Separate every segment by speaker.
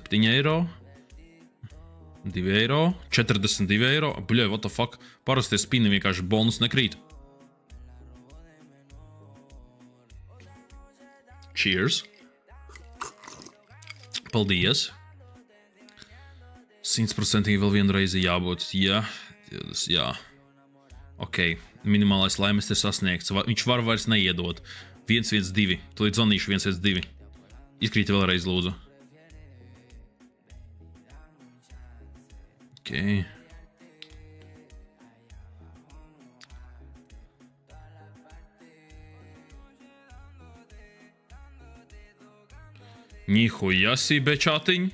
Speaker 1: 7 eiro. 2 eiro. 42 eiro. Bļai, what the fuck? Parastie spini vienkārši bonus nekrīt. Cheers. Paldies. 100% vēl vienu reizi jābūt. Jā. Ok. Minimālais laimes ir sasniegts. Viņš var vairs neiedot. 112. Tu līdz zonīšu 112. Izkrīt vēlreiz, lūdzu. Ok. Nihuja si, bečātiņ.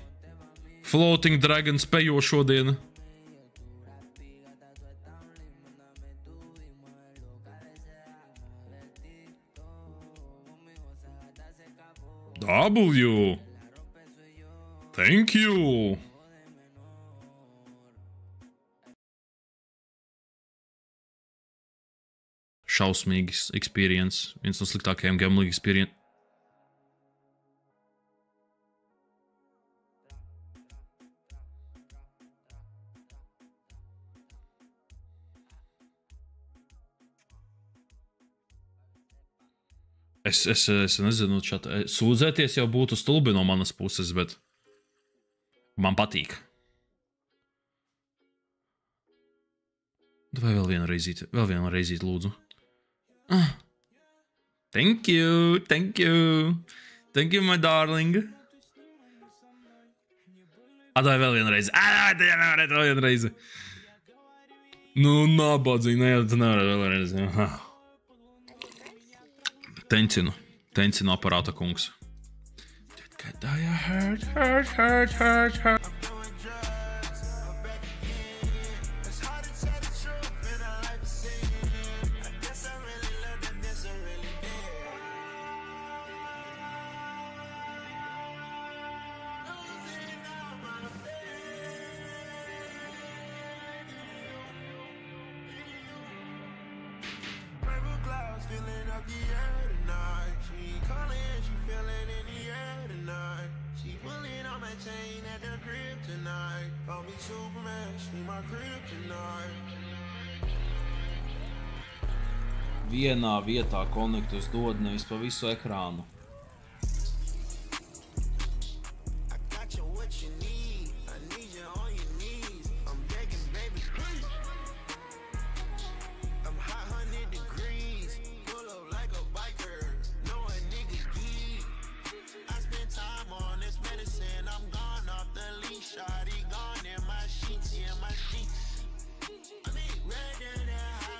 Speaker 1: Floating Dragon spējo šodien. W. Thank you. Šausmīgs experience. Viens no sliktākajiem gambling experience. Es nezinu, sūdzēties jau būtu stulbi no manas puses, bet man patīk. Vai vēl vienu reizīt, lūdzu. Thank you. Thank you, my darling. Vai vēl vienu reizi. Vēl vienu reizi. Nu, nabadzīgi, tu nevari vēl vienu reizi. Tencinu aparāta kungs. Hurt. Vienā vietā konektus dod, nevis pa visu ekrānu.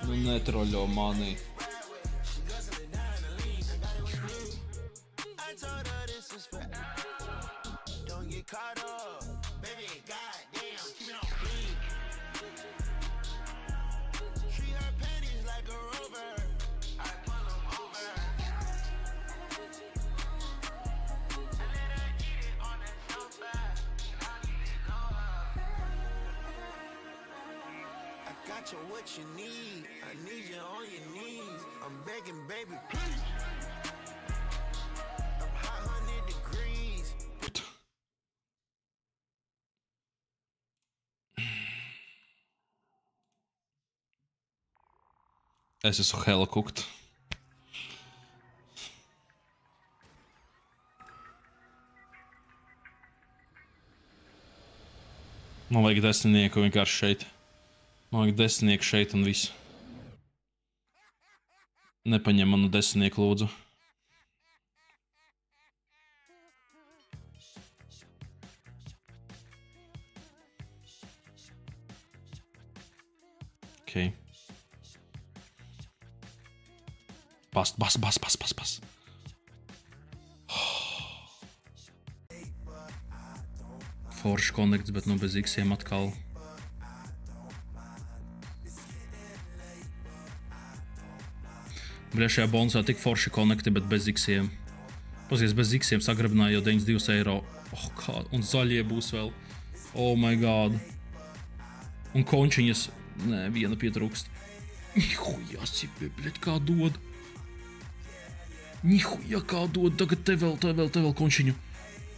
Speaker 1: Nu netroļo mani.
Speaker 2: What you need, I need you on your knees. I'm begging, baby, please. I'm hot 100 degrees.
Speaker 1: Es esmu hella cooked. Man vajag desmitnieku vienkārši šeit. Man vajag desmitnieku šeit un viss. Nepaņem manu desmitnieku, lūdzu. Ok. Bas. Forši konekts, bet nu bez X-iem atkal. Bļa, šajā bonusā tik forši konekti, bet bez X-iem. Pasies, bez X-iem sagrabināja jau 92 eiro. Oh, kā, un zaļie būs vēl. Oh my god. Un končiņas. Nē, viena pietrūkst. Nihuja, sipe, bļet, kā dod. Nihuja, kā dod. Tagad te vēl končiņu.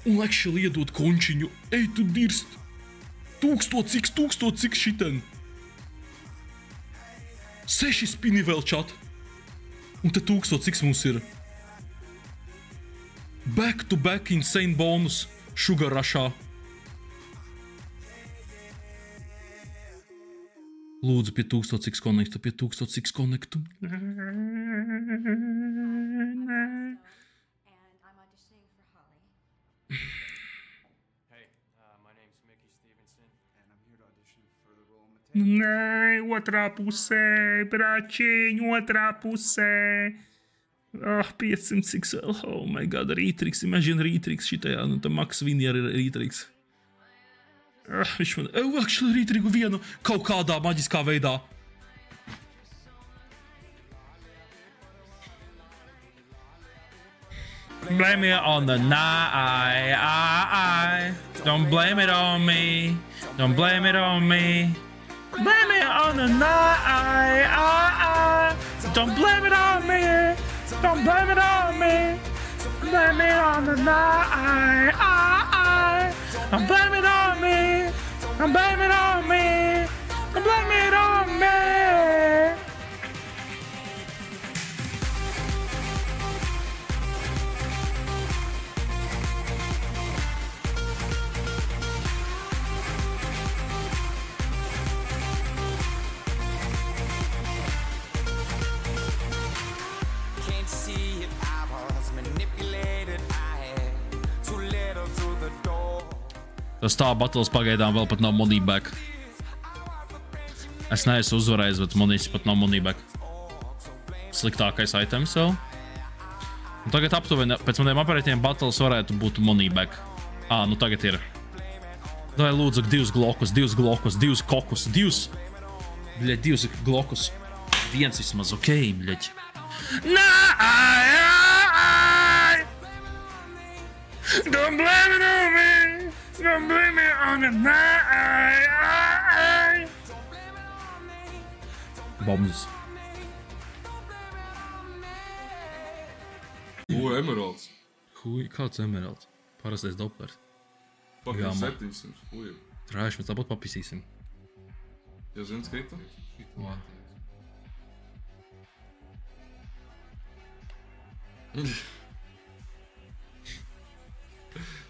Speaker 1: Un actually iedot končiņu. Ej, tu dirst. 1000 cik šiten. 6 spini vēl čat. Un te 1000 cik mums ir. Back to back insane bonus. Sugar Rushā. Lūdzu, pie 1000 cik konektu, pie 1000 cik konektu.
Speaker 3: And I'm auditioning for Holly.
Speaker 4: Hey, my name's Mickey Stevenson.
Speaker 5: And I'm here to audition for the role of Mateo.
Speaker 1: Nē, otrā pusē, brāčiņ, otrā pusē. 500 cik vēl, oh my god, Rītriks, imagine Rītriks šitajā, nu tā Max Vinier ir Rītriks. Viņš man, actually Rītriku vienu kaut kādā maģiskā veidā. Blame it on the night, don't blame it on me, don't blame it on me. Blame it on the night, don't blame it on me, don't blame it on me. Blame it on the night, don't blame it on me, don't blame it on me, don't blame it on me.
Speaker 2: Can't see it, I was manipulated. I had too little to the door.
Speaker 1: Tas tā battles pagaidām vēl pat nav money back. Es neesmu uzvarējis, bet monīs pat nav money back. Sliktākais items vēl. Un tagad aptuveni pēc maniem aparētiem battles varētu būt money back. Nu tagad ir. Dai lūdzu 2 glokus, 2 glokus, 2 kokus, 2. Bļeļ, 2 glokus. 1 vismaz, okei, bļeļ. Night! Don't blame it on me! Don't blame it on the night! Bombs.
Speaker 6: Emeralds.
Speaker 1: Hui, kāds emeralds? Parastais doplers.
Speaker 6: Pakaļ
Speaker 1: Gamma.
Speaker 6: 700. Uj.
Speaker 1: Trājuši, mēs tāpat papisīsim.
Speaker 6: Jau zini skritu?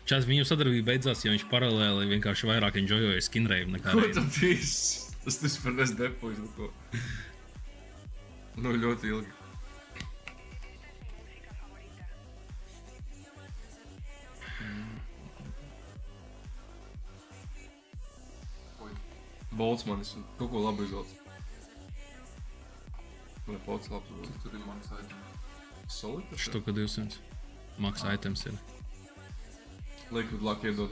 Speaker 1: Čās viņu sadarbība beidzās, jo viņš paralēli vienkārši vairāk enjoyoja skinrave nekā
Speaker 6: Ko
Speaker 1: reizi.
Speaker 6: tad īsts? Tas vispār nesdepojas neko. Nu, ļoti ilgi. Bolts manis kaut ko labu izvēlēts. Vai pots labs izvēlēts?
Speaker 5: Tur ir mans aizmēr.
Speaker 6: Solid?
Speaker 1: Štuka 200. Max items ir.
Speaker 6: Liquid luck iedod.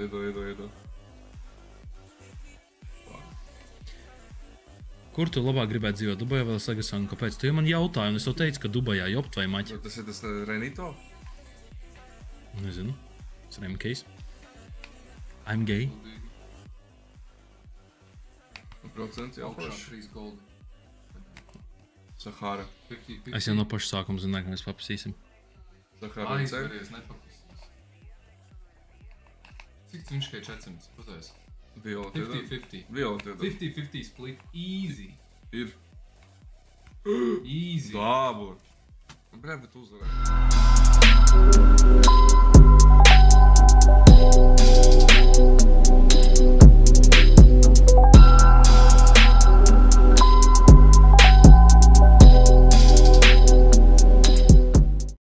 Speaker 1: Kur tu labāk gribētu dzīvot? Dubajā vai Sagasā? Un kāpēc? Tu jau man jautāji, un es jau teicu, ka Dubajā jopt vai maķi.
Speaker 6: Vai tas ir tas Renito?
Speaker 1: Nezinu. Tas ir MKs. I'm gay.
Speaker 6: Procents jau
Speaker 5: Augšā
Speaker 6: paši.
Speaker 5: 3 goldi.
Speaker 6: Sahara.
Speaker 5: 50.
Speaker 1: Es jau no paša sākuma zināju, ka mēs papisīsim.
Speaker 6: Sahara ceļ.
Speaker 5: Aizveries, nepapisīs. Cik viņš tikai 400? Pateic.
Speaker 6: Violet iedod.
Speaker 5: 50-50.
Speaker 6: Violet iedod.
Speaker 5: 50-50 split. Easy.
Speaker 6: Ir.
Speaker 5: Easy.
Speaker 6: Dābu. Bre, bet uzvarēja.